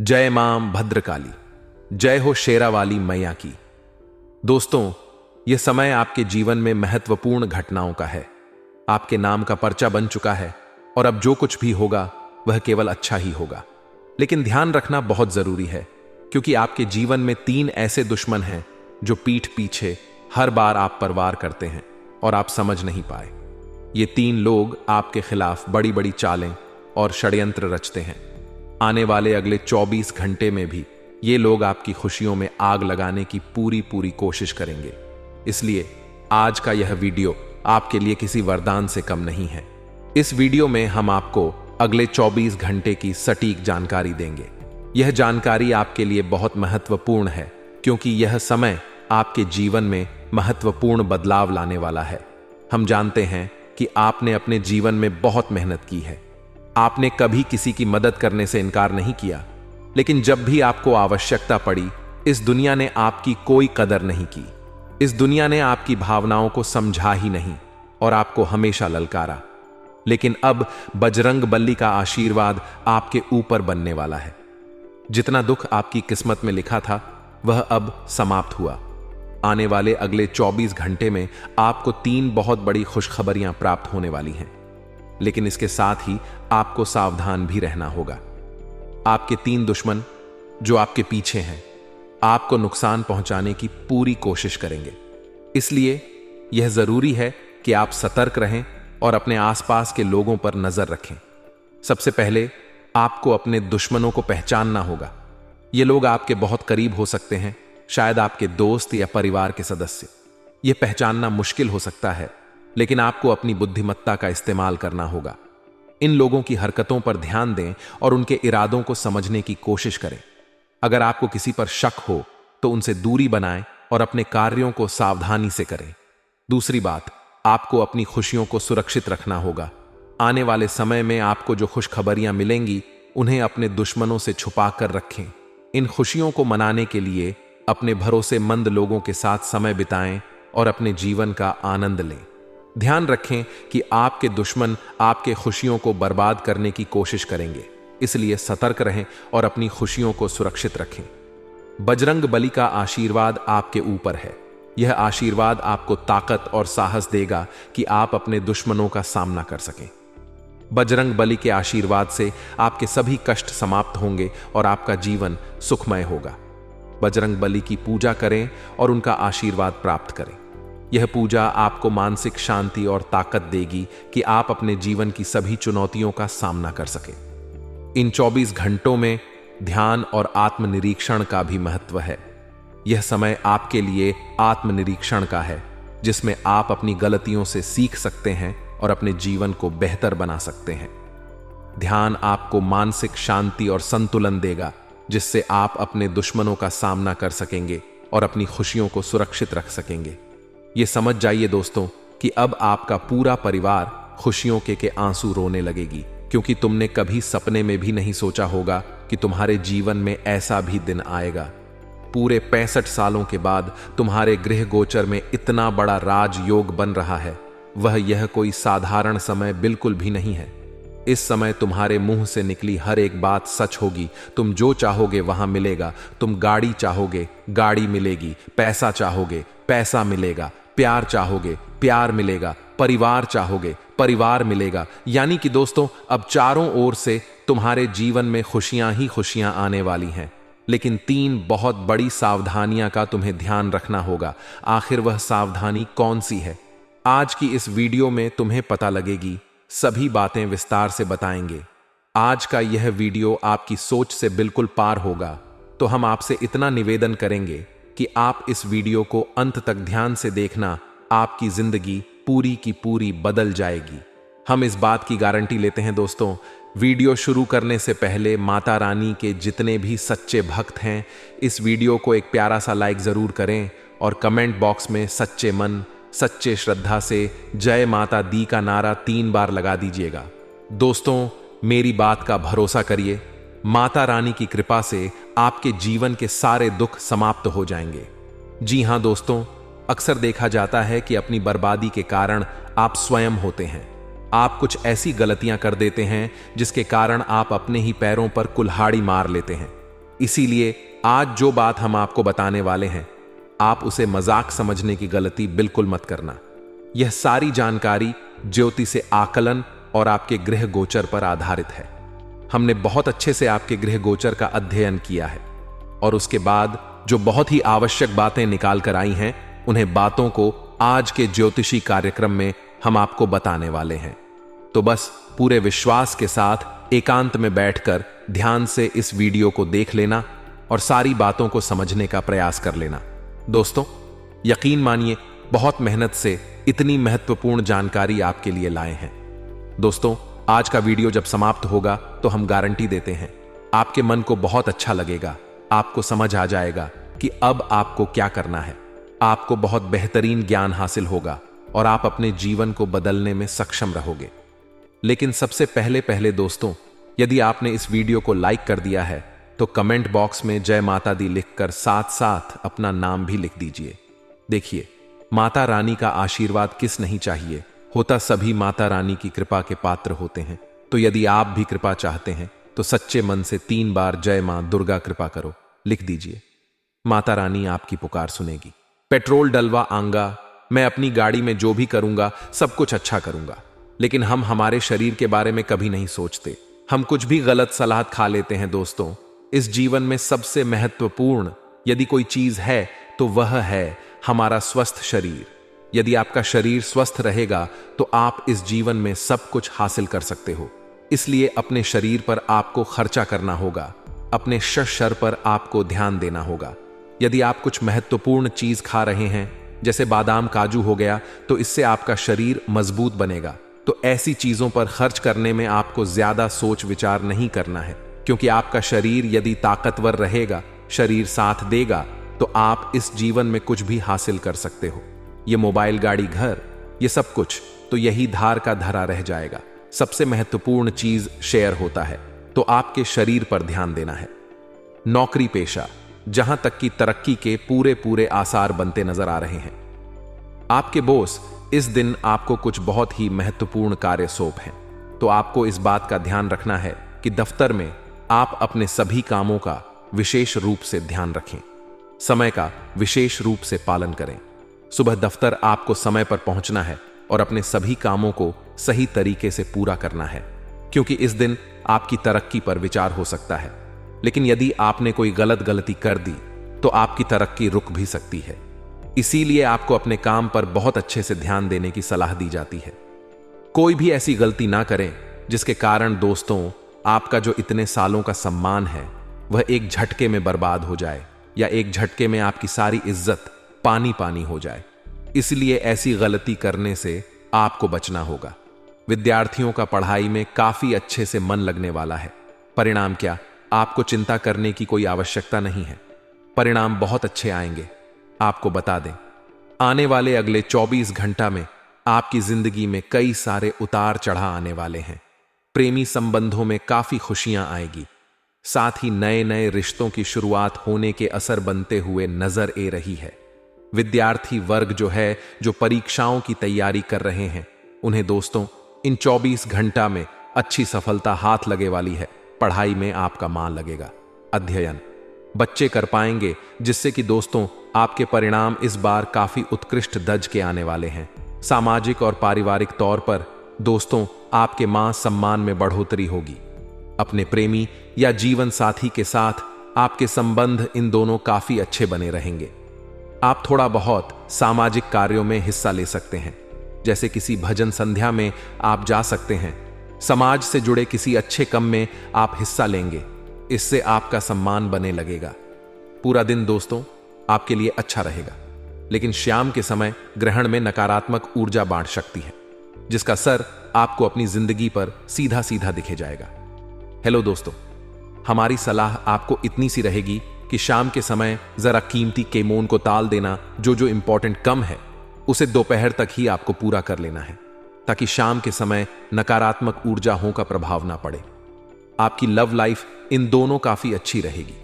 जय मां भद्रकाली, जय हो शेरावाली मैया की। दोस्तों, यह समय आपके जीवन में महत्वपूर्ण घटनाओं का है। आपके नाम का पर्चा बन चुका है और अब जो कुछ भी होगा वह केवल अच्छा ही होगा। लेकिन ध्यान रखना बहुत जरूरी है, क्योंकि आपके जीवन में 3 ऐसे दुश्मन हैं जो पीठ पीछे हर बार आप पर वार करते हैं और आप समझ नहीं पाए। ये 3 लोग आपके खिलाफ बड़ी बड़ी चालें और षड्यंत्र रचते हैं। आने वाले अगले 24 घंटे में भी ये लोग आपकी खुशियों में आग लगाने की पूरी कोशिश करेंगे। इसलिए आज का यह वीडियो आपके लिए किसी वरदान से कम नहीं है। इस वीडियो में हम आपको अगले 24 घंटे की सटीक जानकारी देंगे। यह जानकारी आपके लिए बहुत महत्वपूर्ण है, क्योंकि यह समय आपके जीवन में महत्वपूर्ण बदलाव लाने वाला है। हम जानते हैं कि आपने अपने जीवन में बहुत मेहनत की है। आपने कभी किसी की मदद करने से इनकार नहीं किया, लेकिन जब भी आपको आवश्यकता पड़ी, इस दुनिया ने आपकी कोई कदर नहीं की। इस दुनिया ने आपकी भावनाओं को समझा ही नहीं और आपको हमेशा ललकारा। लेकिन अब बजरंग बली का आशीर्वाद आपके ऊपर बनने वाला है। जितना दुख आपकी किस्मत में लिखा था वह अब समाप्त हुआ। आने वाले अगले 24 घंटे में आपको 3 बहुत बड़ी खुशखबरियां प्राप्त होने वाली हैं। लेकिन इसके साथ ही आपको सावधान भी रहना होगा। आपके 3 दुश्मन जो आपके पीछे हैं, आपको नुकसान पहुंचाने की पूरी कोशिश करेंगे। इसलिए यह जरूरी है कि आप सतर्क रहें और अपने आसपास के लोगों पर नजर रखें। सबसे पहले आपको अपने दुश्मनों को पहचानना होगा। ये लोग आपके बहुत करीब हो सकते हैं, शायद आपके दोस्त या परिवार के सदस्य। यह पहचानना मुश्किल हो सकता है, लेकिन आपको अपनी बुद्धिमत्ता का इस्तेमाल करना होगा। इन लोगों की हरकतों पर ध्यान दें और उनके इरादों को समझने की कोशिश करें। अगर आपको किसी पर शक हो तो उनसे दूरी बनाएं और अपने कार्यों को सावधानी से करें। दूसरी बात, आपको अपनी खुशियों को सुरक्षित रखना होगा। आने वाले समय में आपको जो खुशखबरियां मिलेंगी, उन्हें अपने दुश्मनों से छुपा कर रखें। इन खुशियों को मनाने के लिए अपने भरोसेमंद लोगों के साथ समय बिताएं और अपने जीवन का आनंद लें। ध्यान रखें कि आपके दुश्मन आपके खुशियों को बर्बाद करने की कोशिश करेंगे, इसलिए सतर्क रहें और अपनी खुशियों को सुरक्षित रखें। बजरंग बली का आशीर्वाद आपके ऊपर है। यह आशीर्वाद आपको ताकत और साहस देगा कि आप अपने दुश्मनों का सामना कर सकें। बजरंग बली के आशीर्वाद से आपके सभी कष्ट समाप्त होंगे और आपका जीवन सुखमय होगा। बजरंग बली की पूजा करें और उनका आशीर्वाद प्राप्त करें। यह पूजा आपको मानसिक शांति और ताकत देगी कि आप अपने जीवन की सभी चुनौतियों का सामना कर सकें। इन 24 घंटों में ध्यान और आत्मनिरीक्षण का भी महत्व है। यह समय आपके लिए आत्मनिरीक्षण का है, जिसमें आप अपनी गलतियों से सीख सकते हैं और अपने जीवन को बेहतर बना सकते हैं। ध्यान आपको मानसिक शांति और संतुलन देगा, जिससे आप अपने दुश्मनों का सामना कर सकेंगे और अपनी खुशियों को सुरक्षित रख सकेंगे। ये समझ जाइए दोस्तों कि अब आपका पूरा परिवार खुशियों के आंसू रोने लगेगी, क्योंकि तुमने कभी सपने में भी नहीं सोचा होगा कि तुम्हारे जीवन में ऐसा भी दिन आएगा। पूरे 65 सालों के बाद तुम्हारे गृह गोचर में इतना बड़ा राजयोग बन रहा है। वह यह कोई साधारण समय बिल्कुल भी नहीं है। इस समय तुम्हारे मुंह से निकली हर एक बात सच होगी। तुम जो चाहोगे वहां मिलेगा। तुम गाड़ी चाहोगे, गाड़ी मिलेगी। पैसा चाहोगे, पैसा मिलेगा। प्यार चाहोगे, प्यार मिलेगा। परिवार चाहोगे, परिवार मिलेगा। यानी कि दोस्तों, अब चारों ओर से तुम्हारे जीवन में खुशियां ही खुशियां आने वाली हैं। लेकिन 3 बहुत बड़ी सावधानियां का तुम्हें ध्यान रखना होगा। आखिर वह सावधानी कौन सी है? आज की इस वीडियो में तुम्हें पता लगेगी। सभी बातें विस्तार से बताएंगे। आज का यह वीडियो आपकी सोच से बिल्कुल पार होगा, तो हम आपसे इतना निवेदन करेंगे कि आप इस वीडियो को अंत तक ध्यान से देखना। आपकी जिंदगी पूरी की पूरी बदल जाएगी। हम इस बात की गारंटी लेते हैं दोस्तों। वीडियो शुरू करने से पहले माता रानी के जितने भी सच्चे भक्त हैं, इस वीडियो को एक प्यारा सा लाइक जरूर करें और कमेंट बॉक्स में सच्चे मन, सच्चे श्रद्धा से जय माता दी का नारा 3 बार लगा दीजिएगा। दोस्तों, मेरी बात का भरोसा करिए। माता रानी की कृपा से आपके जीवन के सारे दुख समाप्त हो जाएंगे। जी हां दोस्तों, अक्सर देखा जाता है कि अपनी बर्बादी के कारण आप स्वयं होते हैं। आप कुछ ऐसी गलतियां कर देते हैं जिसके कारण आप अपने ही पैरों पर कुल्हाड़ी मार लेते हैं। इसीलिए आज जो बात हम आपको बताने वाले हैं, आप उसे मजाक समझने की गलती बिल्कुल मत करना। यह सारी जानकारी ज्योति से आकलन और आपके गृह गोचर पर आधारित है। हमने बहुत अच्छे से आपके गृह गोचर का अध्ययन किया है और उसके बाद जो बहुत ही आवश्यक बातें निकाल कर आई हैं, उन्हें बातों को आज के ज्योतिषी कार्यक्रम में हम आपको बताने वाले हैं। तो बस पूरे विश्वास के साथ एकांत में बैठकर ध्यान से इस वीडियो को देख लेना और सारी बातों को समझने का प्रयास कर लेना। दोस्तों, यकीन मानिए, बहुत मेहनत से इतनी महत्वपूर्ण जानकारी आपके लिए लाए हैं। दोस्तों, आज का वीडियो जब समाप्त होगा तो हम गारंटी देते हैं आपके मन को बहुत अच्छा लगेगा, आपको समझ आ जाएगा कि अब आपको क्या करना है। आपको बहुत बेहतरीन ज्ञान हासिल होगा और आप अपने जीवन को बदलने में सक्षम रहोगे। लेकिन सबसे पहले दोस्तों, यदि आपने इस वीडियो को लाइक कर दिया है तो कमेंट बॉक्स में जय माता दी लिखकर साथ साथ अपना नाम भी लिख दीजिए। देखिए, माता रानी का आशीर्वाद किस नहीं चाहिए, होता सभी माता रानी की कृपा के पात्र होते हैं। तो यदि आप भी कृपा चाहते हैं तो सच्चे मन से 3 बार जय मां दुर्गा कृपा करो लिख दीजिए। माता रानी आपकी पुकार सुनेगी। पेट्रोल डलवा आऊंगा, मैं अपनी गाड़ी में जो भी करूंगा सब कुछ अच्छा करूंगा, लेकिन हम हमारे शरीर के बारे में कभी नहीं सोचते। हम कुछ भी गलत सलाह खा लेते हैं। दोस्तों, इस जीवन में सबसे महत्वपूर्ण यदि कोई चीज है तो वह है हमारा स्वस्थ शरीर। यदि आपका शरीर स्वस्थ रहेगा तो आप इस जीवन में सब कुछ हासिल कर सकते हो। इसलिए अपने शरीर पर आपको खर्चा करना होगा, अपने शर पर आपको ध्यान देना होगा। यदि आप कुछ महत्वपूर्ण चीज खा रहे हैं, जैसे बादाम काजू हो गया, तो इससे आपका शरीर मजबूत बनेगा। तो ऐसी चीजों पर खर्च करने में आपको ज्यादा सोच विचार नहीं करना है, क्योंकि आपका शरीर यदि ताकतवर रहेगा, शरीर साथ देगा, तो आप इस जीवन में कुछ भी हासिल कर सकते हो। ये मोबाइल, गाड़ी, घर, ये सब कुछ तो यही धार का धरा रह जाएगा। सबसे महत्वपूर्ण चीज शेयर होता है, तो आपके शरीर पर ध्यान देना है। नौकरी पेशा, जहां तक की तरक्की के पूरे आसार बनते नजर आ रहे हैं। आपके बॉस इस दिन आपको कुछ बहुत ही महत्वपूर्ण कार्य सौंप हैं, तो आपको इस बात का ध्यान रखना है कि दफ्तर में आप अपने सभी कामों का विशेष रूप से ध्यान रखें। समय का विशेष रूप से पालन करें। सुबह दफ्तर आपको समय पर पहुंचना है और अपने सभी कामों को सही तरीके से पूरा करना है, क्योंकि इस दिन आपकी तरक्की पर विचार हो सकता है। लेकिन यदि आपने कोई गलती कर दी तो आपकी तरक्की रुक भी सकती है। इसीलिए आपको अपने काम पर बहुत अच्छे से ध्यान देने की सलाह दी जाती है। कोई भी ऐसी गलती ना करें जिसके कारण दोस्तों आपका जो इतने सालों का सम्मान है वह एक झटके में बर्बाद हो जाए, या एक झटके में आपकी सारी इज्जत पानी हो जाए। इसलिए ऐसी गलती करने से आपको बचना होगा। विद्यार्थियों का पढ़ाई में काफी अच्छे से मन लगने वाला है। परिणाम क्या, आपको चिंता करने की कोई आवश्यकता नहीं है। परिणाम बहुत अच्छे आएंगे। आपको बता दें, आने वाले अगले 24 घंटा में आपकी जिंदगी में कई सारे उतार चढ़ाव आने वाले हैं। प्रेमी संबंधों में काफी खुशियां आएगी, साथ ही नए रिश्तों की शुरुआत होने के असर बनते हुए नजर आ रही है। विद्यार्थी वर्ग जो परीक्षाओं की तैयारी कर रहे हैं, उन्हें दोस्तों इन 24 घंटा में अच्छी सफलता हाथ लगे वाली है। पढ़ाई में आपका मन लगेगा। अध्ययन बच्चे कर पाएंगे, जिससे कि दोस्तों आपके परिणाम इस बार काफी उत्कृष्ट दर्ज के आने वाले हैं। सामाजिक और पारिवारिक तौर पर दोस्तों आपके मान सम्मान में बढ़ोतरी होगी। अपने प्रेमी या जीवन साथी के साथ आपके संबंध इन दोनों काफी अच्छे बने रहेंगे। आप थोड़ा बहुत सामाजिक कार्यों में हिस्सा ले सकते हैं, जैसे किसी भजन संध्या में आप जा सकते हैं। समाज से जुड़े किसी अच्छे काम में आप हिस्सा लेंगे, इससे आपका सम्मान बने लगेगा। पूरा दिन दोस्तों आपके लिए अच्छा रहेगा, लेकिन शाम के समय ग्रहण में नकारात्मक ऊर्जा बांट सकती है, जिसका असर आपको अपनी जिंदगी पर सीधा दिखे जाएगा। हेलो दोस्तों, हमारी सलाह आपको इतनी सी रहेगी कि शाम के समय जरा कीमती केमोन को टाल देना। जो इंपॉर्टेंट कम है उसे दोपहर तक ही आपको पूरा कर लेना है, ताकि शाम के समय नकारात्मक ऊर्जाओं का प्रभाव ना पड़े। आपकी लव लाइफ इन दोनों काफी अच्छी रहेगी।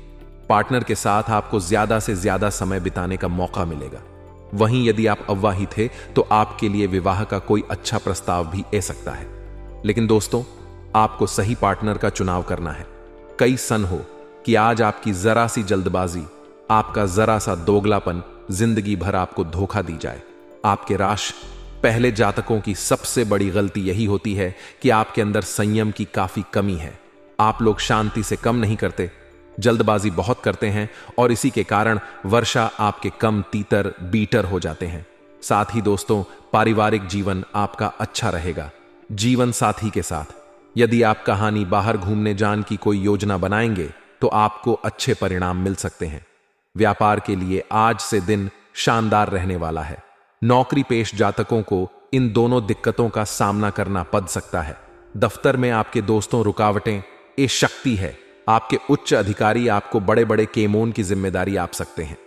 पार्टनर के साथ आपको ज्यादा से ज्यादा समय बिताने का मौका मिलेगा। वहीं यदि आप अविवाहित थे तो आपके लिए विवाह का कोई अच्छा प्रस्ताव भी आ सकता है। लेकिन दोस्तों आपको सही पार्टनर का चुनाव करना है। कई सन हो कि आज आपकी जरा सी जल्दबाजी, आपका जरा सा दोगलापन जिंदगी भर आपको धोखा दी जाए। आपके राशि पहले जातकों की सबसे बड़ी गलती यही होती है कि आपके अंदर संयम की काफी कमी है। आप लोग शांति से कम नहीं करते, जल्दबाजी बहुत करते हैं और इसी के कारण वर्षा आपके कम तीतर बीटर हो जाते हैं। साथ ही दोस्तों, पारिवारिक जीवन आपका अच्छा रहेगा। जीवन साथी के साथ यदि आप कहानी बाहर घूमने जाने की कोई योजना बनाएंगे तो आपको अच्छे परिणाम मिल सकते हैं। व्यापार के लिए आज से दिन शानदार रहने वाला है। नौकरी पेश जातकों को इन दोनों दिक्कतों का सामना करना पड़ सकता है। दफ्तर में आपके दोस्तों रुकावटें ये शक्ति है। आपके उच्च अधिकारी आपको बड़े बड़े केमोन की जिम्मेदारी आप सकते हैं।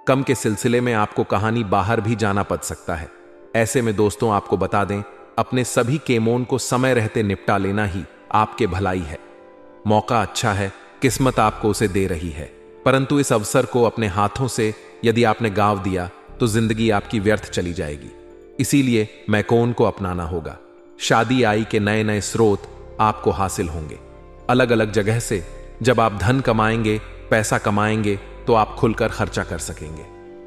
कम के सिलसिले में आपको कहानी बाहर भी जाना पड़ सकता है। ऐसे में दोस्तों आपको बता दें, अपने सभी केमोन को समय रहते निपटा लेना ही आपके भलाई है। मौका अच्छा है, किस्मत आपको उसे दे रही है, परंतु इस अवसर को अपने हाथों से यदि आपने गांव दिया तो जिंदगी आपकी व्यर्थ चली जाएगी। इसीलिए मैकोन को अपनाना होगा। शादी आई के नए नए स्रोत आपको हासिल होंगे। अलग अलग जगह से जब आप धन कमाएंगे, पैसा कमाएंगे तो आप खुलकर खर्चा कर सकेंगे।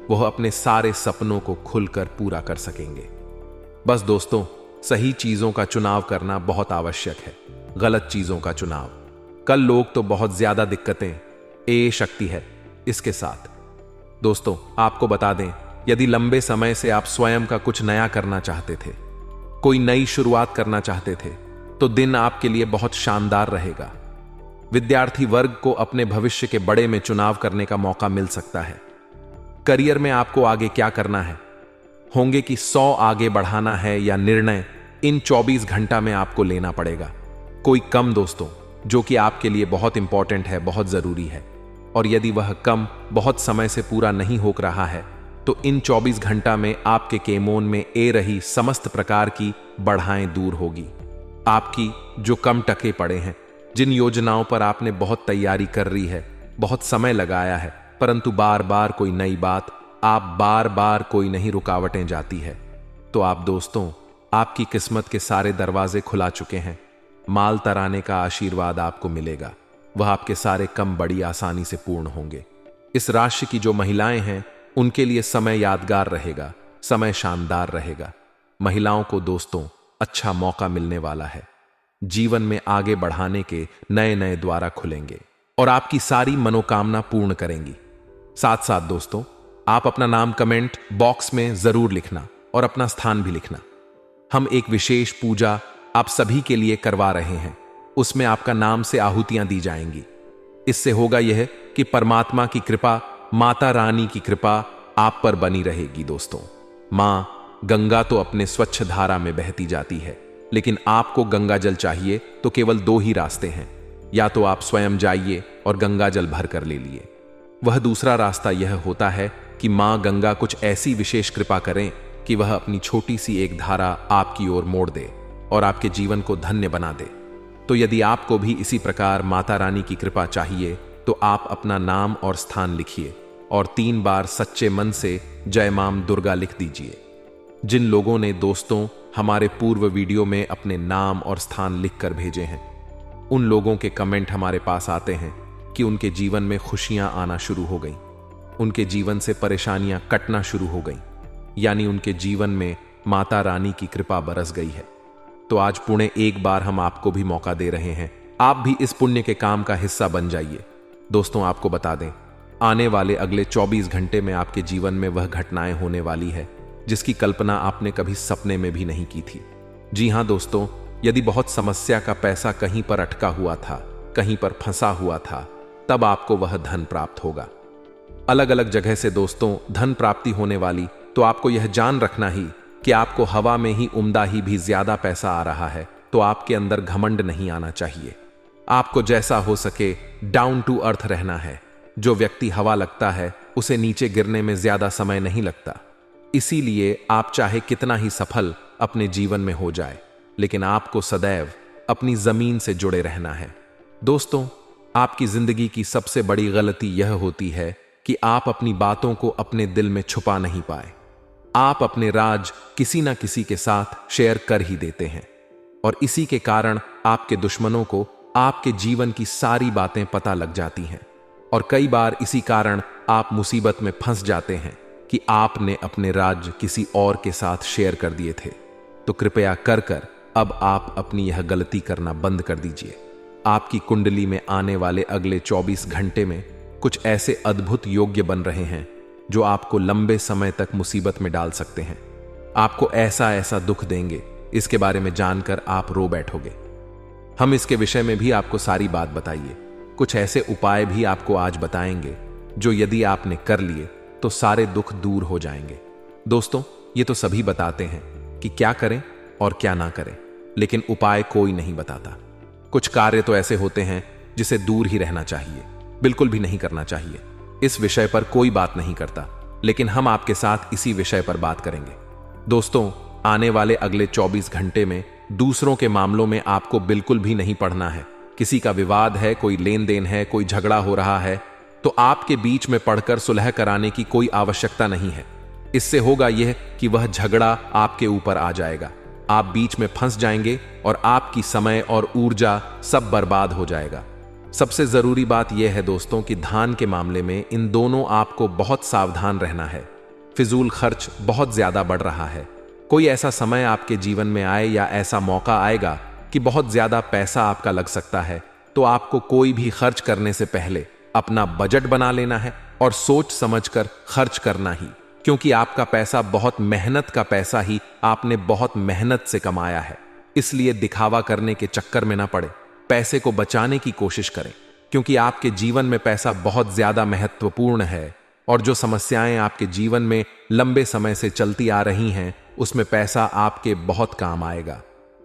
वह अपने सारे सपनों को खुलकर पूरा कर सकेंगे। बस दोस्तों, सही चीजों का चुनाव करना बहुत आवश्यक है। गलत चीजों का चुनाव कल लोग तो बहुत ज्यादा दिक्कतें ए शक्ति है इसके साथ। दोस्तों आपको बता दें, यदि लंबे समय से आप स्वयं का कुछ नया करना चाहते थे, कोई नई शुरुआत करना चाहते थे, तो दिन आपके लिए बहुत शानदार रहेगा। विद्यार्थी वर्ग को अपने भविष्य के बड़े में चुनाव करने का मौका मिल सकता है। करियर में आपको आगे क्या करना है, होंगे कि 100 आगे बढ़ाना है या निर्णय इन 24 घंटा में आपको लेना पड़ेगा। कोई कम दोस्तों जो कि आपके लिए बहुत इंपॉर्टेंट है, बहुत जरूरी है, और यदि वह कम बहुत समय से पूरा नहीं हो रहा है तो इन 24 घंटा में आपके केमोन में ए रही समस्त प्रकार की बढ़ाएं दूर होगी। आपकी जो कम टके पड़े हैं, जिन योजनाओं पर आपने बहुत तैयारी कर रही है, बहुत समय लगाया है, परंतु बार बार कोई नई बात, आप बार बार कोई नहीं रुकावटें जाती है, तो आप दोस्तों, आपकी किस्मत के सारे दरवाजे खुला चुके हैं। माल तराने का आशीर्वाद आपको मिलेगा। वह आपके सारे कम बड़ी आसानी से पूर्ण होंगे। इस राशि की जो महिलाएं हैं उनके लिए समय यादगार रहेगा, समय शानदार रहेगा। महिलाओं को दोस्तों अच्छा मौका मिलने वाला है। जीवन में आगे बढ़ाने के नए नए द्वार खुलेंगे और आपकी सारी मनोकामना पूर्ण करेंगी। साथ साथ दोस्तों, आप अपना नाम कमेंट बॉक्स में जरूर लिखना और अपना स्थान भी लिखना। हम एक विशेष पूजा आप सभी के लिए करवा रहे हैं, उसमें आपका नाम से आहुतियां दी जाएंगी। इससे होगा यह कि परमात्मा की कृपा, माता रानी की कृपा आप पर बनी रहेगी। दोस्तों, मां गंगा तो अपने स्वच्छ धारा में बहती जाती है, लेकिन आपको गंगा जल चाहिए तो केवल 2 ही रास्ते हैं। या तो आप स्वयं जाइए और गंगा जल भर कर ले लिए। वह दूसरा रास्ता यह होता है कि मां गंगा कुछ ऐसी विशेष कृपा करें कि वह अपनी छोटी सी एक धारा आपकी ओर मोड़ दे और आपके जीवन को धन्य बना दे। तो यदि आपको भी इसी प्रकार माता रानी की कृपा चाहिए तो आप अपना नाम और स्थान लिखिए और 3 बार सच्चे मन से जय मां दुर्गा लिख दीजिए। जिन लोगों ने दोस्तों हमारे पूर्व वीडियो में अपने नाम और स्थान लिखकर भेजे हैं, उन लोगों के कमेंट हमारे पास आते हैं कि उनके जीवन में खुशियां आना शुरू हो गई, उनके जीवन से परेशानियां कटना शुरू हो गई, यानी उनके जीवन में माता रानी की कृपा बरस गई है। तो आज पुणे एक बार हम आपको भी मौका दे रहे हैं, आप भी इस पुण्य के काम का हिस्सा बन जाइए। दोस्तों आपको बता दें, आने वाले अगले 24 घंटे में आपके जीवन में वह घटनाएं होने वाली है जिसकी कल्पना आपने कभी सपने में भी नहीं की थी। जी हां दोस्तों, यदि बहुत समस्या का पैसा कहीं पर अटका हुआ था, कहीं पर फंसा हुआ था, तब आपको वह धन प्राप्त होगा। अलग अलग जगह से दोस्तों धन प्राप्ति होने वाली, तो आपको यह जान रखना ही कि आपको हवा में ही उम्दा ही भी ज्यादा पैसा आ रहा है, तो आपके अंदर घमंड नहीं आना चाहिए। आपको जैसा हो सके डाउन टू अर्थ रहना है। जो व्यक्ति हवा लगता है उसे नीचे गिरने में ज्यादा समय नहीं लगता। इसीलिए आप चाहे कितना ही सफल अपने जीवन में हो जाए, लेकिन आपको सदैव अपनी जमीन से जुड़े रहना है। दोस्तों, आपकी जिंदगी की सबसे बड़ी गलती यह होती है कि आप अपनी बातों को अपने दिल में छुपा नहीं पाए। आप अपने राज किसी ना किसी के साथ शेयर कर ही देते हैं और इसी के कारण आपके दुश्मनों को आपके जीवन की सारी बातें पता लग जाती हैं। और कई बार इसी कारण आप मुसीबत में फंस जाते हैं कि आपने अपने राज्य किसी और के साथ शेयर कर दिए थे। तो कृपया कर अब आप अपनी यह गलती करना बंद कर दीजिए। आपकी कुंडली में आने वाले अगले 24 घंटे में कुछ ऐसे अद्भुत योग्य बन रहे हैं जो आपको लंबे समय तक मुसीबत में डाल सकते हैं। आपको ऐसा ऐसा दुख देंगे, इसके बारे में जानकर आप रो बैठोगे। हम इसके विषय में भी आपको सारी बात बताइए। कुछ ऐसे उपाय भी आपको आज बताएंगे जो यदि आपने कर लिए तो सारे दुख दूर हो जाएंगे। दोस्तों, ये तो सभी बताते हैं कि क्या करें और क्या ना करें, लेकिन उपाय कोई नहीं बताता। कुछ कार्य तो ऐसे होते हैं जिसे दूर ही रहना चाहिए, बिल्कुल भी नहीं करना चाहिए। इस विषय पर कोई बात नहीं करता, लेकिन हम आपके साथ इसी विषय पर बात करेंगे। दोस्तों, आने वाले अगले 24 घंटे में दूसरों के मामलों में आपको बिल्कुल भी नहीं पढ़ना है। किसी का विवाद है, कोई लेन देन है, कोई झगड़ा हो रहा है, तो आपके बीच में पढ़कर सुलह कराने की कोई आवश्यकता नहीं है। इससे होगा यह कि वह झगड़ा आपके ऊपर आ जाएगा, आप बीच में फंस जाएंगे और आपकी समय और ऊर्जा सब बर्बाद हो जाएगा। सबसे जरूरी बात यह है दोस्तों कि धन के मामले में इन दोनों आपको बहुत सावधान रहना है। फिजूल खर्च बहुत ज्यादा बढ़ रहा है। कोई ऐसा समय आपके जीवन में आए या ऐसा मौका आएगा कि बहुत ज्यादा पैसा आपका लग सकता है, तो आपको कोई भी खर्च करने से पहले अपना बजट बना लेना है और सोच समझकर खर्च करना ही, क्योंकि आपका पैसा बहुत मेहनत का पैसा ही आपने बहुत मेहनत से कमाया है। इसलिए दिखावा करने के चक्कर में ना पड़े, पैसे को बचाने की कोशिश करें, क्योंकि आपके जीवन में पैसा बहुत ज्यादा महत्वपूर्ण है और जो समस्याएं आपके जीवन में लंबे समय से चलती आ रही हैं, उसमें पैसा आपके बहुत काम आएगा।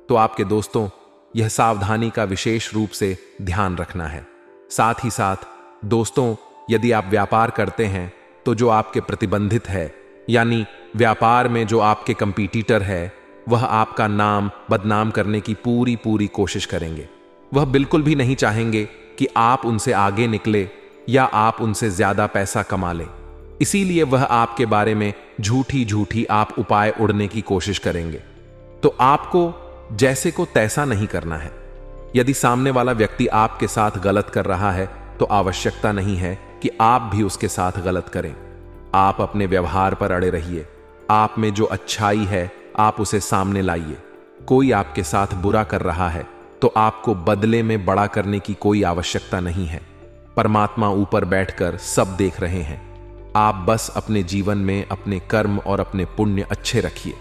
तो आपके दोस्तों, यह सावधानी का विशेष रूप से ध्यान रखना है। साथ ही साथ दोस्तों, यदि आप व्यापार करते हैं तो जो आपके प्रतिबंधित है, यानी व्यापार में जो आपके कंपीटिटर है, वह आपका नाम बदनाम करने की पूरी कोशिश करेंगे। वह बिल्कुल भी नहीं चाहेंगे कि आप उनसे आगे निकले या आप उनसे ज्यादा पैसा कमा लें। इसीलिए वह आपके बारे में झूठी आप उपाय उड़ने की कोशिश करेंगे। तो आपको जैसे को तैसा नहीं करना है। यदि सामने वाला व्यक्ति आपके साथ गलत कर रहा है तो आवश्यकता नहीं है कि आप भी उसके साथ गलत करें। आप अपने व्यवहार पर अड़े रहिए। आप में जो अच्छाई है आप उसे सामने लाइए। कोई आपके साथ बुरा कर रहा है तो आपको बदले में बड़ा करने की कोई आवश्यकता नहीं है। परमात्मा ऊपर बैठकर सब देख रहे हैं। आप बस अपने जीवन में अपने कर्म और अपने पुण्य अच्छे रखिए।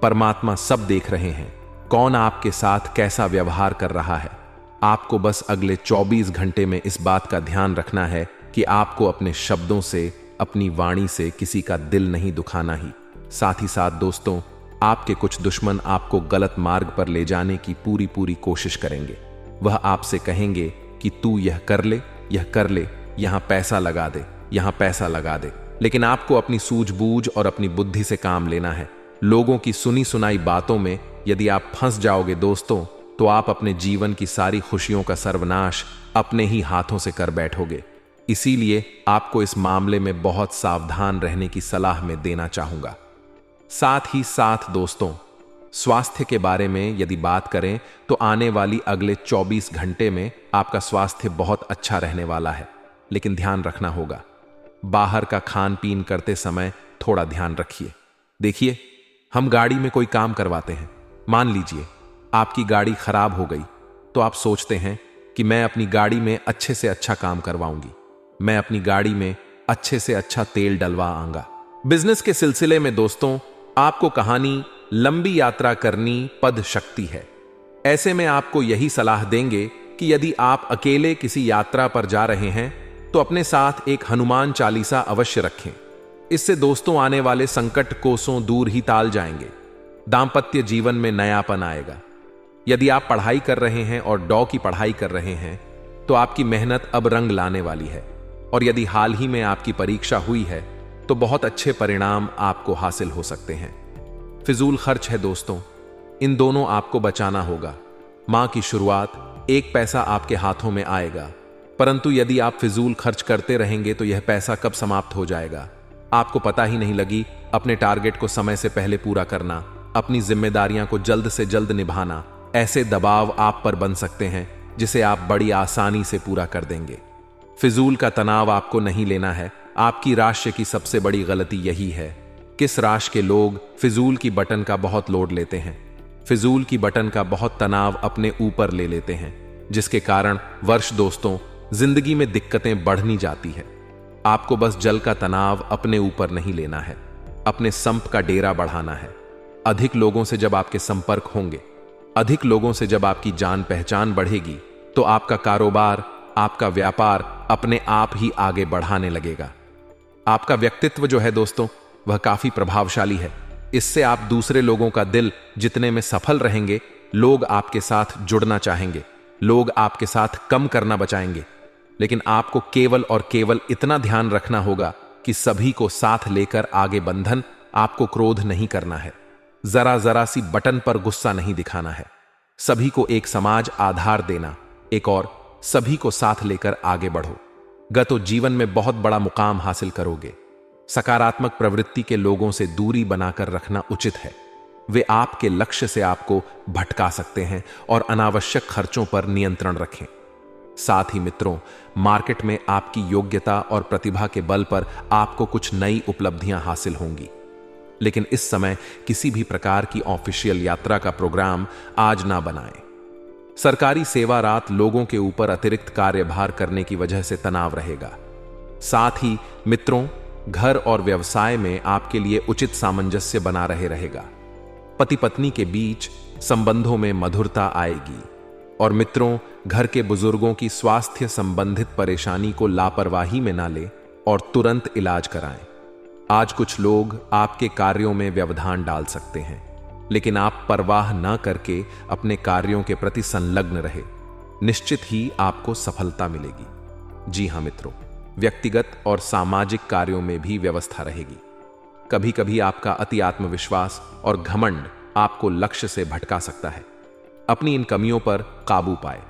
परमात्मा सब देख रहे हैं, कौन आपके साथ कैसा व्यवहार कर रहा है। आपको बस अगले 24 घंटे में इस बात का ध्यान रखना है कि आपको अपने शब्दों से, अपनी वाणी से किसी का दिल नहीं दुखाना ही। साथ ही साथ दोस्तों, आपके कुछ दुश्मन आपको गलत मार्ग पर ले जाने की पूरी कोशिश करेंगे। वह आपसे कहेंगे कि तू यह कर ले, यहां पैसा लगा दे, यहां पैसा लगा दे। लेकिन आपको अपनी सूझबूझ और अपनी बुद्धि से काम लेना है। लोगों की सुनी सुनाई बातों में यदि आप फंस जाओगे दोस्तों, तो आप अपने जीवन की सारी खुशियों का सर्वनाश अपने ही हाथों से कर बैठोगे। इसीलिए आपको इस मामले में बहुत सावधान रहने की सलाह मैं देना चाहूंगा। साथ ही साथ दोस्तों, स्वास्थ्य के बारे में यदि बात करें तो आने वाली अगले 24 घंटे में आपका स्वास्थ्य बहुत अच्छा रहने वाला है। लेकिन ध्यान रखना होगा, बाहर का खान पीन करते समय थोड़ा ध्यान रखिए। देखिए, हम गाड़ी में कोई काम करवाते हैं। मान लीजिए आपकी गाड़ी खराब हो गई, तो आप सोचते हैं कि मैं अपनी गाड़ी में अच्छे से अच्छा काम करवाऊंगी, मैं अपनी गाड़ी में अच्छे से अच्छा तेल डलवा आऊंगा। बिजनेस के सिलसिले में दोस्तों, आपको कहानी लंबी यात्रा करनी पद शक्ति है। ऐसे में आपको यही सलाह देंगे कि यदि आप अकेले किसी यात्रा पर जा रहे हैं तो अपने साथ एक हनुमान चालीसा अवश्य रखें। इससे दोस्तों आने वाले संकट कोसों दूर ही टाल जाएंगे। दांपत्य जीवन में नयापन आएगा। यदि आप पढ़ाई कर रहे हैं और डॉ की पढ़ाई कर रहे हैं तो आपकी मेहनत अब रंग लाने वाली है। और यदि हाल ही में आपकी परीक्षा हुई है तो बहुत अच्छे परिणाम आपको हासिल हो सकते हैं। फिजूल खर्च है दोस्तों, इन दोनों आपको बचाना होगा। मां की शुरुआत, एक पैसा आपके हाथों में आएगा, परंतु यदि आप फिजूल खर्च करते रहेंगे तो यह पैसा कब समाप्त हो जाएगा आपको पता ही नहीं लगी। अपने टारगेट को समय से पहले पूरा करना, अपनी जिम्मेदारियां को जल्द से जल्द निभाना, ऐसे दबाव आप पर बन सकते हैं जिसे आप बड़ी आसानी से पूरा कर देंगे। फिजूल का तनाव आपको नहीं लेना है। आपकी राशि की सबसे बड़ी गलती यही है। किस राशि के लोग फिजूल की बटन का बहुत लोड लेते हैं, फिजूल की बटन का बहुत तनाव अपने ऊपर ले लेते हैं, जिसके कारण वर्ष दोस्तों जिंदगी में दिक्कतें बढ़नी जाती है। आपको बस जल का तनाव अपने ऊपर नहीं लेना है, अपने संप का डेरा बढ़ाना है। अधिक लोगों से जब आपके संपर्क होंगे, अधिक लोगों से जब आपकी जान पहचान बढ़ेगी, तो आपका कारोबार, आपका व्यापार अपने आप ही आगे बढ़ाने लगेगा। आपका व्यक्तित्व जो है दोस्तों, वह काफी प्रभावशाली है। इससे आप दूसरे लोगों का दिल जितने में सफल रहेंगे, लोग आपके साथ जुड़ना चाहेंगे, लोग आपके साथ कम करना बचाएंगे। लेकिन आपको केवल और केवल इतना ध्यान रखना होगा कि सभी को साथ लेकर आगे बंधन। आपको क्रोध नहीं करना है, जरा जरा सी बटन पर गुस्सा नहीं दिखाना है। सभी को एक समाज आधार देना, एक और सभी को साथ लेकर आगे बढ़ो। तो जीवन में बहुत बड़ा मुकाम हासिल करोगे। सकारात्मक प्रवृत्ति के लोगों से दूरी बनाकर रखना उचित है। वे आपके लक्ष्य से आपको भटका सकते हैं और अनावश्यक खर्चों पर नियंत्रण रखें। साथ ही मित्रों, मार्केट में आपकी योग्यता और प्रतिभा के बल पर आपको कुछ नई उपलब्धियां हासिल होंगी। लेकिन इस समय किसी भी प्रकार की ऑफिशियल यात्रा का प्रोग्राम आज ना बनाएं। सरकारी सेवा रात लोगों के ऊपर अतिरिक्त कार्यभार करने की वजह से तनाव रहेगा। साथ ही मित्रों, घर और व्यवसाय में आपके लिए उचित सामंजस्य बना रहेगा। पति पत्नी के बीच संबंधों में मधुरता आएगी। और मित्रों, घर के बुजुर्गों की स्वास्थ्य संबंधित परेशानी को लापरवाही में ना ले और तुरंत इलाज कराएं। आज कुछ लोग आपके कार्यों में व्यवधान डाल सकते हैं, लेकिन आप परवाह न करके अपने कार्यों के प्रति संलग्न रहे। निश्चित ही आपको सफलता मिलेगी। जी हां मित्रों, व्यक्तिगत और सामाजिक कार्यों में भी व्यवस्था रहेगी। कभी कभी आपका अति आत्मविश्वास और घमंड आपको लक्ष्य से भटका सकता है। अपनी इन कमियों पर काबू पाए।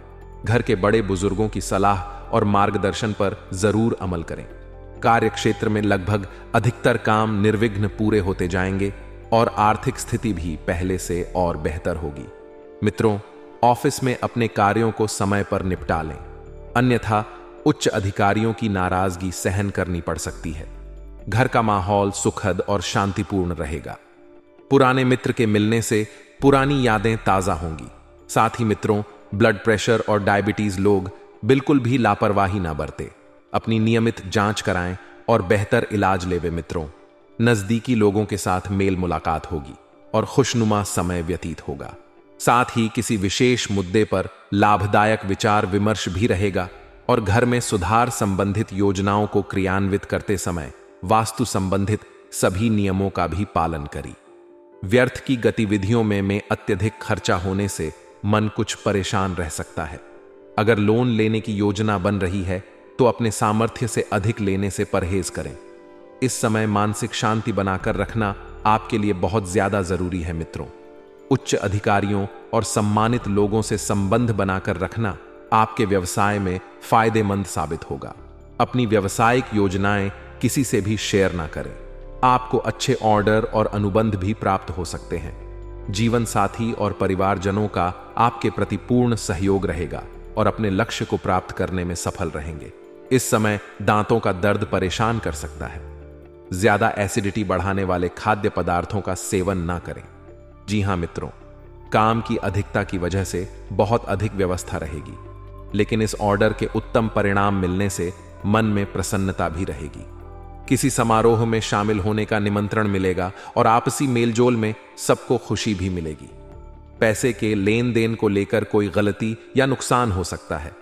घर के बड़े बुजुर्गों की सलाह और मार्गदर्शन पर जरूर अमल करें। कार्य क्षेत्र में लगभग अधिकतर काम निर्विघ्न पूरे होते जाएंगे और आर्थिक स्थिति भी पहले से और बेहतर होगी। मित्रों, ऑफिस में अपने कार्यों को समय पर निपटा लें, अन्यथा उच्च अधिकारियों की नाराजगी सहन करनी पड़ सकती है। घर का माहौल सुखद और शांतिपूर्ण रहेगा। पुराने मित्र के मिलने से पुरानी यादें ताजा होंगी। साथ ही मित्रों, ब्लड प्रेशर और डायबिटीज लोग बिल्कुल भी लापरवाही ना बरते। अपनी नियमित जांच कराएं और बेहतर इलाज लेवे। मित्रों, नजदीकी लोगों के साथ मेल मुलाकात होगी और खुशनुमा समय व्यतीत होगा। साथ ही किसी विशेष मुद्दे पर लाभदायक विचार विमर्श भी रहेगा और घर में सुधार संबंधित योजनाओं को क्रियान्वित करते समय वास्तु संबंधित सभी नियमों का भी पालन करें। व्यर्थ की गतिविधियों में अत्यधिक खर्चा होने से मन कुछ परेशान रह सकता है। अगर लोन लेने की योजना बन रही है तो अपने सामर्थ्य से अधिक लेने से परहेज करें। इस समय मानसिक शांति बनाकर रखना आपके लिए बहुत ज्यादा जरूरी है। मित्रों, उच्च अधिकारियों और सम्मानित लोगों से संबंध बनाकर रखना आपके व्यवसाय में फायदेमंद साबित होगा। अपनी व्यावसायिक योजनाएं किसी से भी शेयर ना करें। आपको अच्छे ऑर्डर और अनुबंध भी प्राप्त हो सकते हैं। जीवन साथी और परिवारजनों का आपके प्रति पूर्ण सहयोग रहेगा और अपने लक्ष्य को प्राप्त करने में सफल रहेंगे। इस समय दांतों का दर्द परेशान कर सकता है। ज्यादा एसिडिटी बढ़ाने वाले खाद्य पदार्थों का सेवन ना करें। जी हां मित्रों, काम की अधिकता की वजह से बहुत अधिक व्यवस्था रहेगी, लेकिन इस ऑर्डर के उत्तम परिणाम मिलने से मन में प्रसन्नता भी रहेगी। किसी समारोह में शामिल होने का निमंत्रण मिलेगा और आपसी मेलजोल में सबको खुशी भी मिलेगी। पैसे के लेन देन को लेकर कोई गलती या नुकसान हो सकता है।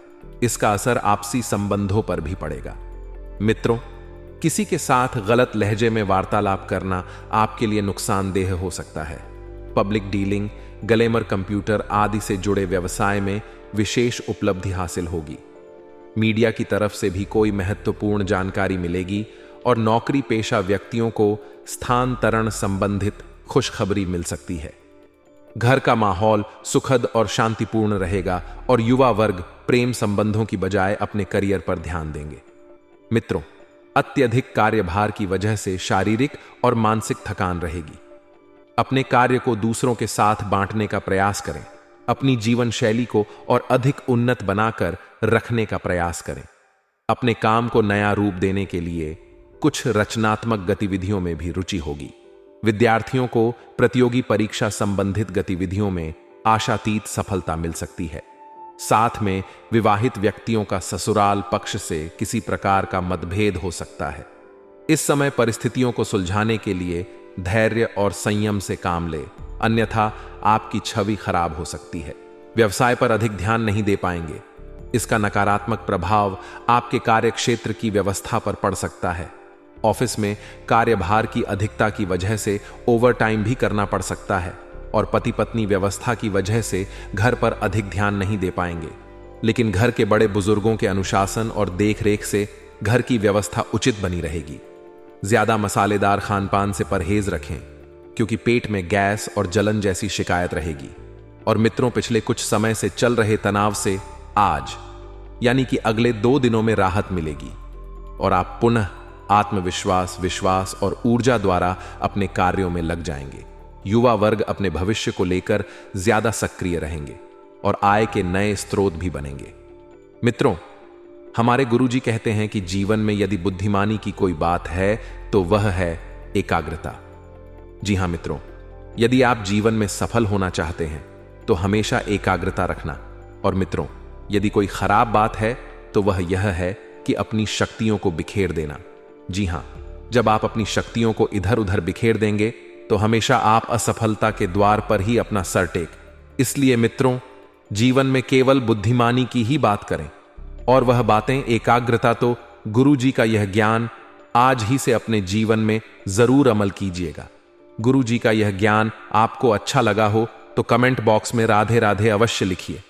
इसका असर आपसी संबंधों पर भी पड़ेगा। मित्रों, किसी के साथ गलत लहजे में वार्तालाप करना आपके लिए नुकसानदेह हो सकता है। पब्लिक डीलिंग, ग्लैमर कंप्यूटर आदि से जुड़े व्यवसाय में विशेष उपलब्धि हासिल होगी। मीडिया की तरफ से भी कोई महत्वपूर्ण जानकारी मिलेगी और नौकरी पेशा व्यक्तियों को स्थानांतरण संबंधित खुशखबरी मिल सकती है। घर का माहौल सुखद और शांतिपूर्ण रहेगा और युवा वर्ग प्रेम संबंधों की बजाय अपने करियर पर ध्यान देंगे। मित्रों, अत्यधिक कार्यभार की वजह से शारीरिक और मानसिक थकान रहेगी। अपने कार्य को दूसरों के साथ बांटने का प्रयास करें। अपनी जीवन शैली को और अधिक उन्नत बनाकर रखने का प्रयास करें। अपने काम को नया रूप देने के लिए कुछ रचनात्मक गतिविधियों में भी रुचि होगी। विद्यार्थियों को प्रतियोगी परीक्षा संबंधित गतिविधियों में आशातीत सफलता मिल सकती है। साथ में विवाहित व्यक्तियों का ससुराल पक्ष से किसी प्रकार का मतभेद हो सकता है। इस समय परिस्थितियों को सुलझाने के लिए धैर्य और संयम से काम ले, अन्यथा आपकी छवि खराब हो सकती है। व्यवसाय पर अधिक ध्यान नहीं दे पाएंगे। इसका नकारात्मक प्रभाव आपके कार्यक्षेत्र की व्यवस्था पर पड़ सकता है। ऑफिस में कार्यभार की अधिकता की वजह से ओवरटाइम भी करना पड़ सकता है और पति पत्नी व्यवस्था की वजह से घर पर अधिक ध्यान नहीं दे पाएंगे। लेकिन घर के बड़े बुजुर्गों के अनुशासन और देखरेख से घर की व्यवस्था उचित बनी रहेगी। ज्यादा मसालेदार खानपान से परहेज रखें, क्योंकि पेट में गैस और जलन जैसी शिकायत रहेगी। और मित्रों, पिछले कुछ समय से चल रहे तनाव से आज यानी कि अगले 2 दिनों में राहत मिलेगी और आप पुनः आत्मविश्वास, विश्वास और ऊर्जा द्वारा अपने कार्यों में लग जाएंगे। युवा वर्ग अपने भविष्य को लेकर ज्यादा सक्रिय रहेंगे और आय के नए स्रोत भी बनेंगे। मित्रों, हमारे गुरुजी कहते हैं कि जीवन में यदि बुद्धिमानी की कोई बात है तो वह है एकाग्रता। जी हां मित्रों, यदि आप जीवन में सफल होना चाहते हैं तो हमेशा एकाग्रता रखना। और मित्रों, यदि कोई खराब बात है तो वह यह है कि अपनी शक्तियों को बिखेर देना। जी हां, जब आप अपनी शक्तियों को इधर उधर बिखेर देंगे तो हमेशा आप असफलता के द्वार पर ही अपना सर टेक। इसलिए मित्रों, जीवन में केवल बुद्धिमानी की ही बात करें, और वह बातें एकाग्रता तो गुरुजी का यह ज्ञान आज ही से अपने जीवन में जरूर अमल कीजिएगा। गुरुजी का यह ज्ञान आपको अच्छा लगा हो तो कमेंट बॉक्स में राधे राधे अवश्य लिखिए।